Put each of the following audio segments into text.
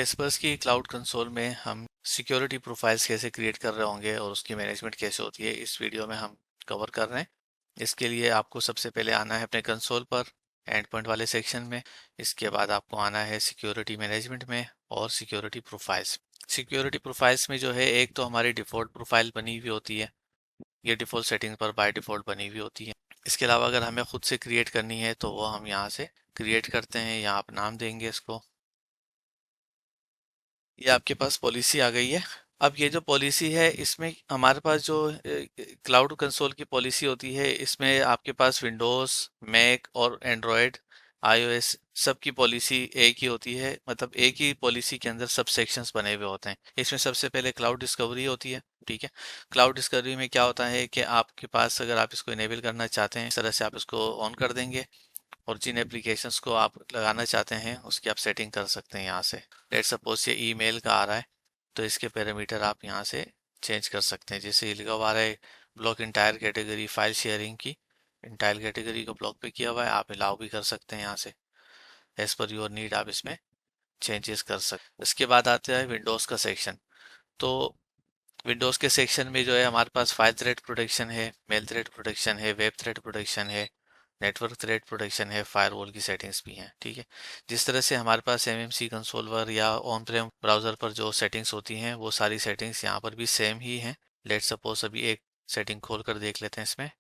कैस्पर्स की cloud console में हम सिक्योरिटी प्रोफाइल्स कैसे क्रिएट कर रहे होंगे और उसकी मैनेजमेंट कैसे होती है, इस वीडियो में हम कवर कर रहे हैं। इसके लिए आपको सबसे पहले आना है अपने कंसोल पर एंड पॉइंट वाले सेक्शन में। इसके बाद आपको आना है सिक्योरिटी मैनेजमेंट में और सिक्योरिटी प्रोफाइल्स। सिक्योरिटी प्रोफाइल्स में जो है, एक तो हमारी डिफ़ॉल्ट प्रोफाइल बनी हुई होती है, ये डिफ़ॉल्ट सेटिंग पर बाय डिफ़ॉल्ट बनी हुई होती है। इसके अलावा अगर हमें खुद से क्रिएट करनी है तो वो हम यहाँ से क्रिएट करते हैं। यहाँ आप नाम देंगे इसको। ये आपके पास पॉलिसी आ गई है। अब ये जो पॉलिसी है, इसमें हमारे पास जो क्लाउड कंसोल की पॉलिसी होती है, इसमें आपके पास विंडोज़, मैक और एंड्रॉयड, आईओएस सब की पॉलिसी एक ही होती है। मतलब एक ही पॉलिसी के अंदर सब सेक्शंस बने हुए होते हैं। इसमें सबसे पहले क्लाउड डिस्कवरी होती है। ठीक है। क्लाउड डिस्कवरी में क्या होता है कि आपके पास, अगर आप इसको इनेबल करना चाहते हैं, इस तरह से आप इसको ऑन कर देंगे और जिन एप्लीकेशंस को आप लगाना चाहते हैं उसकी आप सेटिंग कर सकते हैं यहाँ से। लेट सपोज ये ईमेल का आ रहा है, तो इसके पैरामीटर आप यहाँ से चेंज कर सकते हैं। जैसे ये लिखा हुआ है block entire category file sharing की, इंटायर कैटेगरी को ब्लॉक पे किया हुआ है, आप अलाउ भी कर सकते हैं यहाँ से। एज पर योर नीड आप इसमें चेंजेस कर सकते हैं। इसके बाद आता है विंडोज़ का सेक्शन। तो विंडोज़ के सेक्शन में जो है, हमारे पास फाइल थ्रेड प्रोटेक्शन है, मेल थ्रेड प्रोटेक्शन है, वेब थ्रेड प्रोटेक्शन है, नेटवर्क थ्रेड प्रोटेक्शन है, फायरवॉल की सेटिंग्स भी हैं। ठीक है। जिस तरह से हमारे पास एमएमसी कंसोल पर या ऑन प्रेम ब्राउजर पर जो सेटिंग्स होती हैं, वो सारी सेटिंग्स यहाँ पर भी सेम ही हैं। लेट सपोज अभी एक सेटिंग खोल कर देख लेते हैं इसमें।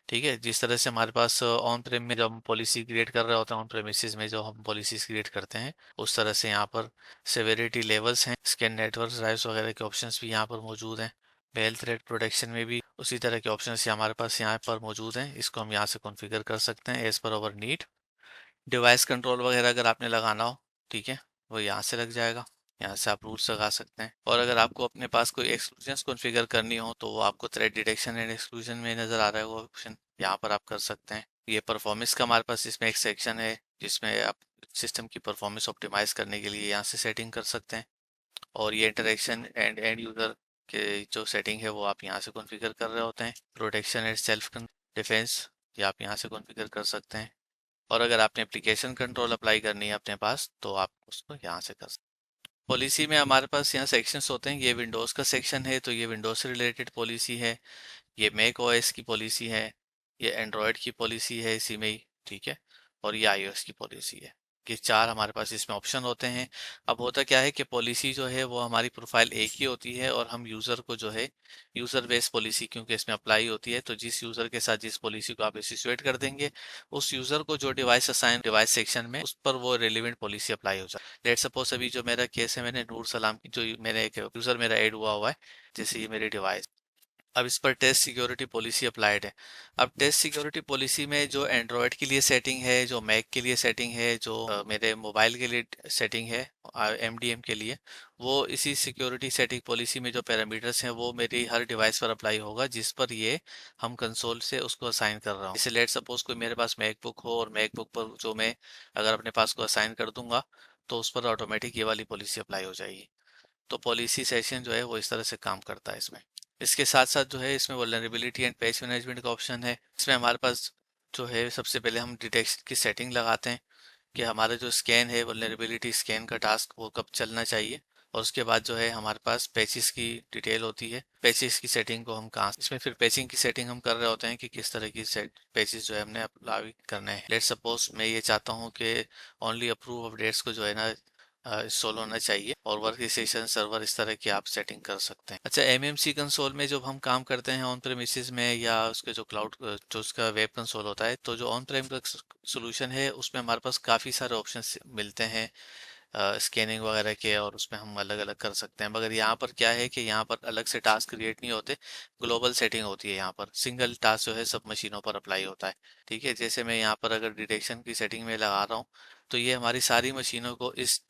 ठीक है। जिस तरह से हमारे पास ऑन प्रेम में जब हम पॉलिसी क्रिएट कर रहे होते हैं, ऑन प्रेमिसेस में जो हम पॉलिसीज क्रिएट करते हैं, उस तरह से यहाँ पर सेवेरिटी लेवल्स हैं, स्कैन नेटवर्क ड्राइव्स वगैरह के ऑप्शंस भी यहाँ पर मौजूद हैं। मेल थ्रेड प्रोटेक्शन में भी उसी तरह के ऑप्शंस हमारे पास यहाँ पर मौजूद हैं। इसको हम यहाँ से कॉन्फ़िगर कर सकते हैं एज पर अवर नीड। डिवाइस कंट्रोल वगैरह अगर आपने लगाना हो, ठीक है, वो यहाँ से लग जाएगा। यहाँ से आप रूल्स लगा सकते हैं। और अगर आपको अपने पास कोई एक्सक्लूजन्स कॉन्फ़िगर करनी हो, तो वो आपको थ्रेड डिटेक्शन एंड एक्सक्लूजन में नज़र आ रहा है, वो ऑप्शन यहाँ पर आप कर सकते हैं। ये परफॉर्मेंस का हमारे पास इसमें एक सेक्शन है, जिसमें आप सिस्टम की परफॉर्मेंस ऑप्टिमाइज करने के लिए यहाँ से सेटिंग कर सकते हैं। और ये इंटरेक्शन एंड एंड यूज़र के जो सेटिंग है, वो आप यहाँ से कॉन्फ़िगर कर रहे होते हैं। प्रोटेक्शन एंड सेल्फ डिफेंस, ये आप यहाँ से कॉन्फ़िगर कर सकते हैं। और अगर आपने एप्लीकेशन कंट्रोल अप्लाई करनी है अपने पास, तो आप उसको यहाँ से कर सकते हैं। पॉलिसी में हमारे पास यहाँ सेक्शंस होते हैं। ये विंडोज़ का सेक्शन है, तो ये विंडोज़ से रिलेटेड पॉलिसी है। ये मैक ओएस की पॉलिसी है। ये एंड्रॉयड की पॉलिसी है इसी में ही। ठीक है। और ये आईओएस की पॉलिसी है। ये चार हमारे पास इसमें ऑप्शन होते हैं। अब होता क्या है कि पॉलिसी जो है वो हमारी प्रोफाइल एक ही होती है, और हम यूज़र को जो है, यूज़र बेस्ड पॉलिसी क्योंकि इसमें अप्लाई होती है, तो जिस यूज़र के साथ जिस पॉलिसी को आप एसोसिएट कर देंगे, उस यूज़र को जो डिवाइस असाइन डिवाइस सेक्शन में, उस पर वो रेलिवेंट पॉलिसी अप्लाई हो जाए। लेट सपोज अभी जो मेरा केस है, मैंने नूर सलाम की, जो मैंने एक यूज़र मेरा ऐड हुआ है, जैसे ये मेरी डिवाइस। अब इस पर टेस्ट सिक्योरिटी पॉलिसी अप्लाइड है। अब टेस्ट सिक्योरिटी पॉलिसी में जो एंड्रॉयड के लिए सेटिंग है, जो मैक के लिए सेटिंग है, जो मेरे मोबाइल के लिए सेटिंग है, एमडीएम के लिए, वो इसी सिक्योरिटी सेटिंग पॉलिसी में जो पैरामीटर्स हैं, वो मेरी हर डिवाइस पर अप्लाई होगा जिस पर ये हम कंसोल से उसको असाइन कर रहा हूँ। जैसे लेट सपोज कोई मेरे पास मैकबुक हो, और मैकबुक पर जो मैं अगर अपने पास को असाइन कर दूंगा, तो उस पर ऑटोमेटिक ये वाली पॉलिसी अप्लाई हो जाएगी। तो पॉलिसी सेशन जो है वो इस तरह से काम करता है इसमें। इसके साथ साथ जो है, इसमें वल्नरेबिलिटी एंड पैच मैनेजमेंट का ऑप्शन है। इसमें हमारे पास जो है, सबसे पहले हम डिटेक्शन की सेटिंग लगाते हैं कि हमारा जो स्कैन है, वल्नरेबिलिटी स्कैन का टास्क, वो कब चलना चाहिए। और उसके बाद जो है, हमारे पास पैचेस की डिटेल होती है। पैचेस की सेटिंग को हम कहाँ, इसमें फिर पैचिंग की सेटिंग हम कर रहे होते हैं कि किस तरह की सेट पैचेस जो है हमने अप्लाई करने हैं। लेट सपोज मैं ये चाहता हूँ कि ओनली अप्रूव अपडेट्स को जो है ना इंस्टॉल होना चाहिए, और वर्क स्टेशन सर्वर, इस तरह की आप सेटिंग कर सकते हैं। अच्छा, एमएमसी कंसोल में जब हम काम करते हैं ऑन प्रेमिसेस में, या उसके जो क्लाउड जो उसका वेब कंसोल होता है, तो जो ऑन प्रेम का सोल्यूशन है, उसमें हमारे पास काफ़ी सारे ऑप्शंस मिलते हैं स्कैनिंग वगैरह के, और उसमें हम अलग अलग कर सकते हैं। मगर यहाँ पर क्या है कि यहाँ पर अलग से टास्क क्रिएट नहीं होते, ग्लोबल सेटिंग होती है। यहाँ पर सिंगल टास्क जो है सब मशीनों पर अप्लाई होता है। ठीक है। जैसे मैं यहाँ पर अगर डिटेक्शन की सेटिंग में लगा रहा हूँ, तो ये हमारी सारी मशीनों को इस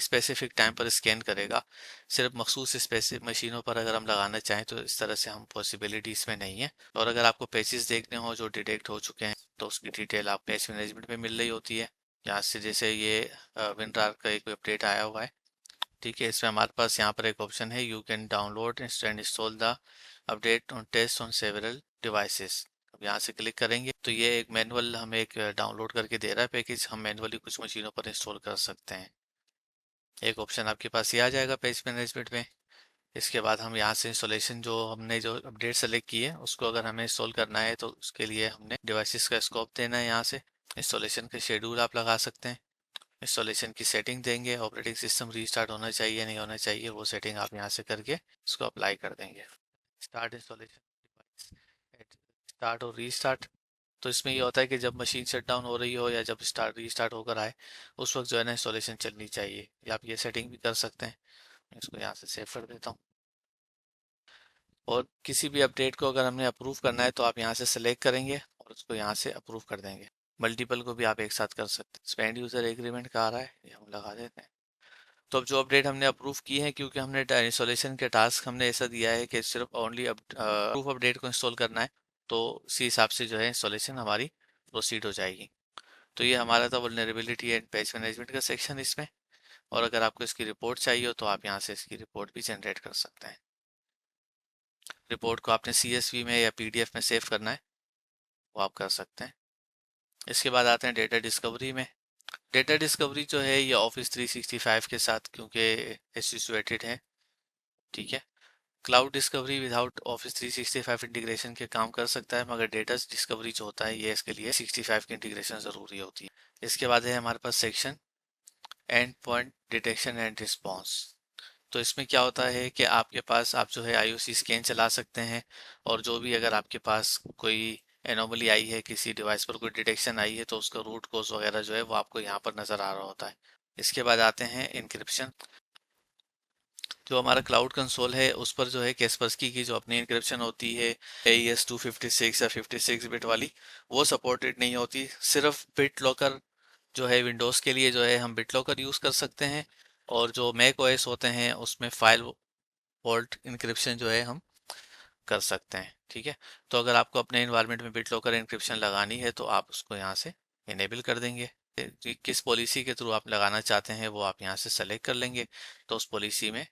स्पेसिफिक टाइम पर स्कैन करेगा। सिर्फ मखसूस स्पेसिफिक मशीनों पर अगर हम लगाना चाहें, तो इस तरह से हम पॉसिबिलिटी इसमें नहीं है। और अगर आपको पैचेस देखने हो जो डिटेक्ट हो चुके हैं, तो उसकी डिटेल आप पैच मैनेजमेंट में मिल रही होती है। यहाँ से जैसे ये विनरार का एक अपडेट आया हुआ है। ठीक है। इसमें हमारे पास यहाँ पर एक ऑप्शन है, you can download and install the update on test on several devices. अब यहाँ से क्लिक करेंगे, तो ये एक मैनुअल हमें एक डाउनलोड करके दे रहा है पैकेज। हम मैनुअली कुछ मशीनों पर इंस्टॉल कर सकते हैं। एक ऑप्शन आपके पास ये आ जाएगा पेज मैनेजमेंट में। इसके बाद हम यहाँ से इंस्टॉलेशन जो हमने जो अपडेट सेलेक्ट की है उसको अगर हमें इंस्टॉल करना है तो उसके लिए हमने डिवाइसेस का स्कोप देना है। यहाँ से इंस्टॉलेशन का शेड्यूल आप लगा सकते हैं, इंस्टॉलेशन की सेटिंग देंगे, ऑपरेटिंग सिस्टम रीस्टार्ट होना चाहिए नहीं होना चाहिए वो सेटिंग आप यहाँ से करके इसको अप्लाई कर देंगे। Start installation device at start और रीस्टार्ट। तो इसमें ये होता है कि जब मशीन शट डाउन हो रही हो या जब स्टार्ट रीस्टार्ट होकर आए उस वक्त जो है ना इंस्टॉलेशन चलनी चाहिए, या आप ये सेटिंग भी कर सकते हैं। इसको यहाँ से सेव कर देता हूँ। और किसी भी अपडेट को अगर हमने अप्रूव करना है तो आप यहाँ से सेलेक्ट करेंगे और उसको यहाँ से अप्रूव कर देंगे। मल्टीपल को भी आप एक साथ कर सकते हैं। स्पेंड यूजर एग्रीमेंट का आ रहा है, ये हम लगा देते हैं। तो अब जो अपडेट हमने अप्रूव की है, क्योंकि हमने इंस्टॉलेशन के टास्क हमने ऐसा दिया है कि सिर्फ ओनली अप्रूव अपडेट को इंस्टॉल करना है, तो उसी हिसाब से जो है इंस्टॉलेशन हमारी प्रोसीड हो जाएगी। तो ये हमारा था वल्नरेबिलिटी एंड पैच मैनेजमेंट का सेक्शन इसमें। और अगर आपको इसकी रिपोर्ट चाहिए हो तो आप यहाँ से इसकी रिपोर्ट भी जनरेट कर सकते हैं। रिपोर्ट को आपने CSV में या PDF में सेव करना है वो आप कर सकते हैं। इसके बाद आते हैं डेटा डिस्कवरी में। डेटा डिस्कवरी जो है ये ऑफिस 365 के साथ क्योंकि एसोसिएटेड है, ठीक है। Cloud discovery without office 365 integration के काम कर सकता है, मगर डेटा डिस्कवरी जो होता है ये इसके लिए 65 की इंटीग्रेशन ज़रूरी होती है। इसके बाद है हमारे पास section endpoint detection and response. तो इसमें क्या होता है कि आपके पास आप जो है IOC स्कैन चला सकते हैं, और जो भी अगर आपके पास कोई एनोमली आई है, किसी डिवाइस पर कोई डिटेक्शन आई है, तो उसका रूट कोज वगैरह जो है वो आपको यहाँ पर नज़र आ रहा होता है। इसके बाद आते हैं इंक्रिप्शन। जो हमारा क्लाउड कंसोल है उस पर जो है कैस्परस्की की जो अपनी इंक्रिप्शन होती है AES 256 या 56 बिट वाली, वो सपोर्टेड नहीं होती। सिर्फ बिट लॉकर जो है विंडोज़ के लिए जो है हम बिट लॉकर यूज़ कर सकते हैं, और जो मैक OS होते हैं उसमें फाइल वॉल्ट इंक्रिप्शन जो है हम कर सकते हैं, ठीक है। तो अगर आपको अपने इन्वायरमेंट में बिट लॉकर इंक्रिप्शन लगानी है तो आप उसको यहाँ से इनेबल कर देंगे। किस पॉलिसी के थ्रू आप लगाना चाहते हैं वो आप यहाँ से सेलेक्ट कर लेंगे, तो उस पॉलिसी में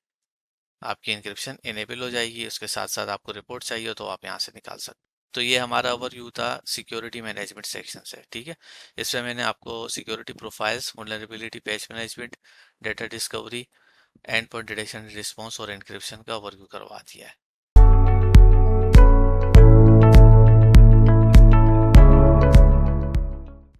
आपकी इंक्रिप्शन इनेबल हो जाएगी। उसके साथ साथ आपको रिपोर्ट चाहिए तो आप यहाँ से निकाल सकते हैं। तो ये हमारा ओवरव्यू था सिक्योरिटी मैनेजमेंट सेक्शन से, ठीक है। इसमें मैंने आपको security profiles, vulnerability patch management, data discovery, and point detection response और इंक्रिप्शन का ओवरव्यू करवा दिया है।